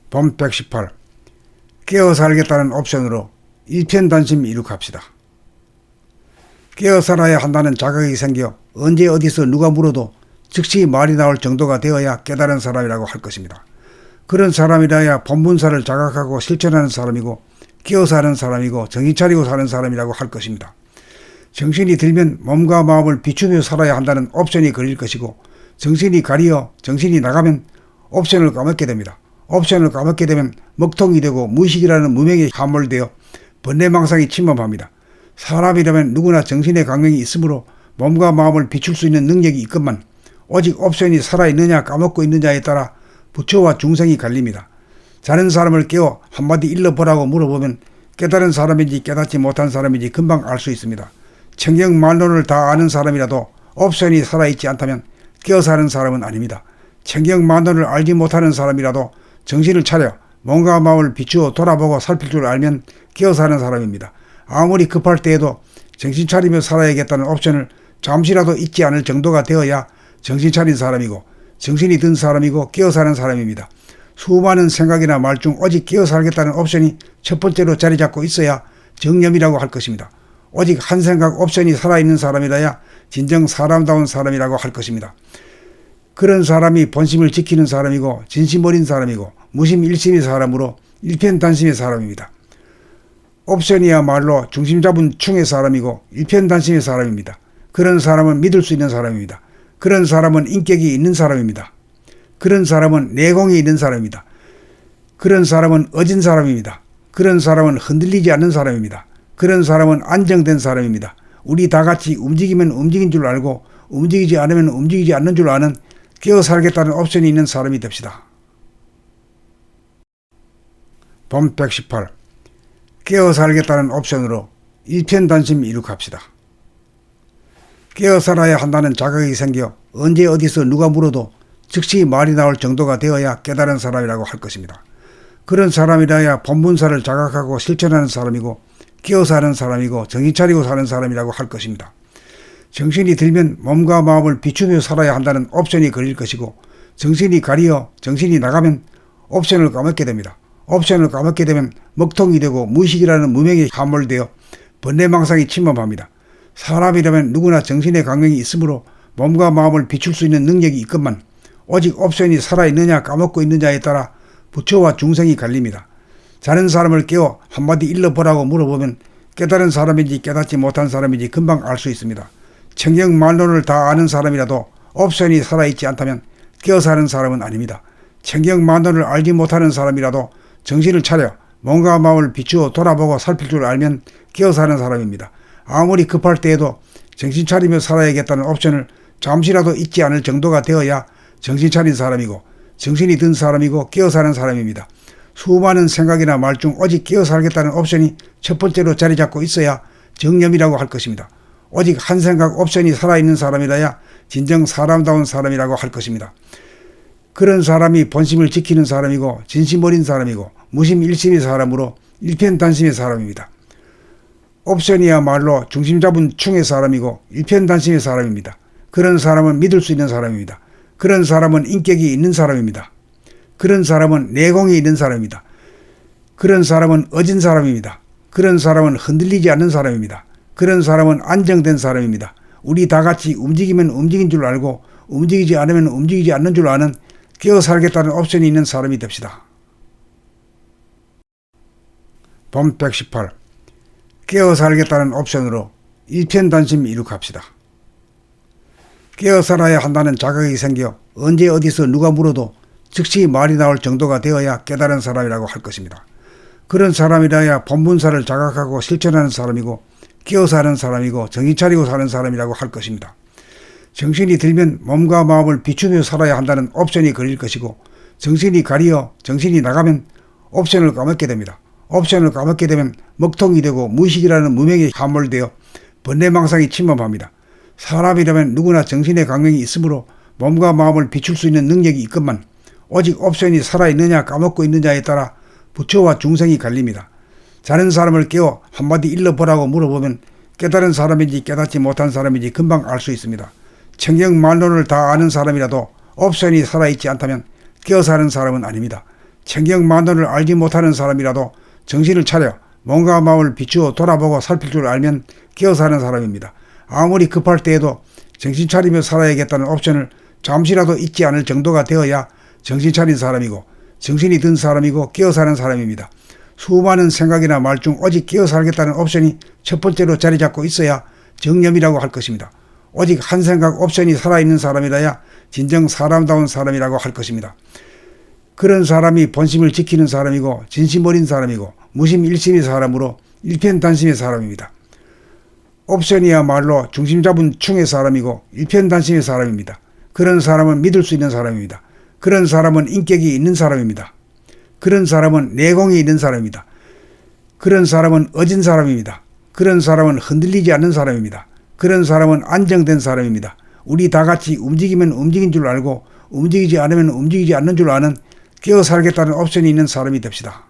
본 118. 깨어 살겠다는 옵션으로 일편단심 이룩합시다. 깨어 살아야 한다는 자각이 생겨 언제 어디서 누가 물어도 즉시 말이 나올 정도가 되어야 깨달은 사람이라고 할 것입니다. 그런 사람이라야 본분사를 자각하고 실천하는 사람이고 깨어 사는 사람이고 정신 차리고 사는 사람이라고 할 것입니다. 정신이 들면 몸과 마음을 비추며 살아야 한다는 옵션이 걸릴 것이고, 정신이 가리어 정신이 나가면 옵션을 까먹게 됩니다. 옵션을 까먹게 되면 먹통이 되고 무의식이라는 무명에 함몰되어 번뇌망상이 침범합니다. 사람이라면 누구나 정신의 강령이 있으므로 몸과 마음을 비출 수 있는 능력이 있건만 오직 옵션이 살아있느냐 까먹고 있느냐에 따라 부처와 중생이 갈립니다. 자는 사람을 깨워 한마디 일러보라고 물어보면 깨달은 사람인지 깨닫지 못한 사람인지 금방 알 수 있습니다. 청경만론을 다 아는 사람이라도 옵션이 살아있지 않다면 깨어 사는 사람은 아닙니다. 청경만론을 알지 못하는 사람이라도 정신을 차려 몸과 마음을 비추어 돌아보고 살필 줄 알면 깨어 사는 사람입니다. 아무리 급할 때에도 정신 차리며 살아야겠다는 옵션을 잠시라도 잊지 않을 정도가 되어야 정신 차린 사람이고 정신이 든 사람이고 깨어 사는 사람입니다. 수많은 생각이나 말 중 오직 깨어 살겠다는 옵션이 첫 번째로 자리 잡고 있어야 정념이라고 할 것입니다. 오직 한 생각 옵션이 살아있는 사람이라야 진정 사람다운 사람이라고 할 것입니다. 그런 사람이 본심을 지키는 사람이고 진심 어린 사람이고 무심일심의 사람으로 일편단심의 사람입니다. 옵션이야말로 중심 잡은 충의 사람이고 일편단심의 사람입니다. 그런 사람은 믿을 수 있는 사람입니다. 그런 사람은 인격이 있는 사람입니다. 그런 사람은 내공이 있는 사람입니다. 그런 사람은 어진 사람입니다. 그런 사람은 흔들리지 않는 사람입니다. 그런 사람은 안정된 사람입니다. 우리 다 같이 움직이면 움직인 줄 알고 움직이지 않으면 움직이지 않는 줄 아는 깨어 살겠다는 옵션이 있는 사람이 됩시다. 본 118. 깨어 살겠다는 옵션으로 일편단심 이룩합시다. 깨어 살아야 한다는 자각이 생겨 언제 어디서 누가 물어도 즉시 말이 나올 정도가 되어야 깨달은 사람이라고 할 것입니다. 그런 사람이라야 본분사를 자각하고 실천하는 사람이고 깨어 사는 사람이고 정신 차리고 사는 사람이라고 할 것입니다. 정신이 들면 몸과 마음을 비추며 살아야 한다는 옵션이 걸릴 것이고, 정신이 가리어 정신이 나가면 옵션을 까먹게 됩니다. 옵션을 까먹게 되면 먹통이 되고 무의식이라는 무명에 함몰되어 번뇌망상이 침범합니다. 사람이라면 누구나 정신의 강령이 있으므로 몸과 마음을 비출 수 있는 능력이 있건만 오직 옵션이 살아있느냐 까먹고 있느냐에 따라 부처와 중생이 갈립니다. 자는 사람을 깨워 한마디 일러보라고 물어보면 깨달은 사람인지 깨닫지 못한 사람인지 금방 알 수 있습니다. 청경만론을 다 아는 사람이라도 옵션이 살아있지 않다면 깨어 사는 사람은 아닙니다. 청경만론을 알지 못하는 사람이라도 정신을 차려 몸과 마음을 비추어 돌아보고 살필 줄 알면 깨어 사는 사람입니다. 아무리 급할 때에도 정신 차리며 살아야겠다는 옵션을 잠시라도 잊지 않을 정도가 되어야 정신 차린 사람이고 정신이 든 사람이고 깨어 사는 사람입니다. 수많은 생각이나 말 중 오직 깨어 살겠다는 옵션이 첫 번째로 자리 잡고 있어야 정념이라고 할 것입니다. 오직 한 생각 옵션이 살아있는 사람이라야 진정 사람다운 사람이라고 할 것입니다. 그런 사람이 본심을 지키는 사람이고 진심 어린 사람이고 무심일심의 사람으로 일편단심의 사람입니다. 옵션이야말로 중심 잡은 충의 사람이고 일편단심의 사람입니다. 그런 사람은 믿을 수 있는 사람입니다. 그런 사람은 인격이 있는 사람입니다. 그런 사람은 내공이 있는 사람입니다. 그런 사람은 어진 사람입니다. 그런 사람은 흔들리지 않는 사람입니다. 그런 사람은 안정된 사람입니다. 우리 다 같이 움직이면 움직인 줄 알고 움직이지 않으면 움직이지 않는 줄 아는 깨어 살겠다는 옵션이 있는 사람이 됩시다. 본 118. 깨어 살겠다는 옵션으로 일편단심 이룩합시다. 깨어 살아야 한다는 자각이 생겨 언제 어디서 누가 물어도 즉시 말이 나올 정도가 되어야 깨달은 사람이라고 할 것입니다. 그런 사람이라야 본분사를 자각하고 실천하는 사람이고 깨어 사는 사람이고 정신 차리고 사는 사람이라고 할 것입니다. 정신이 들면 몸과 마음을 비추며 살아야 한다는 옵션이 걸릴 것이고, 정신이 가리어 정신이 나가면 옵션을 까먹게 됩니다. 옵션을 까먹게 되면 먹통이 되고 무의식이라는 무명에 함몰되어 번뇌망상이 침범합니다. 사람이라면 누구나 정신의 강령이 있으므로 몸과 마음을 비출 수 있는 능력이 있건만 오직 옵션이 살아있느냐 까먹고 있느냐에 따라 부처와 중생이 갈립니다. 자는 사람을 깨워 한마디 일러보라고 물어보면 깨달은 사람인지 깨닫지 못한 사람인지 금방 알 수 있습니다. 청경만론을 다 아는 사람이라도 옵션이 살아있지 않다면 깨어 사는 사람은 아닙니다. 천경만원을 알지 못하는 사람이라도 정신을 차려 몸과 마음을 비추어 돌아보고 살필 줄 알면 깨어 사는 사람입니다. 아무리 급할 때에도 정신 차리며 살아야겠다는 옵션을 잠시라도 잊지 않을 정도가 되어야 정신 차린 사람이고 정신이 든 사람이고 깨어 사는 사람입니다. 수많은 생각이나 말 중 오직 깨어 살겠다는 옵션이 첫 번째로 자리 잡고 있어야 정념이라고 할 것입니다. 오직 한 생각 옵션이 살아있는 사람이라야 진정 사람다운 사람이라고 할 것입니다. 그런 사람이 본심을 지키는 사람이고 진심 어린 사람이고 무심일심의 사람으로 일편단심의 사람입니다. 옵션이야말로 중심 잡은 충의 사람이고 일편단심의 사람입니다. 그런 사람은 믿을 수 있는 사람입니다. 그런 사람은 인격이 있는 사람입니다. 그런 사람은 내공이 있는 사람입니다. 그런 사람은 어진 사람입니다. 그런 사람은 흔들리지 않는 사람입니다. 그런 사람은 안정된 사람입니다. 우리 다 같이 움직이면 움직인 줄 알고 움직이지 않으면 움직이지 않는 줄 아는 깨어 살겠다는 옵션이 있는 사람이 됩시다.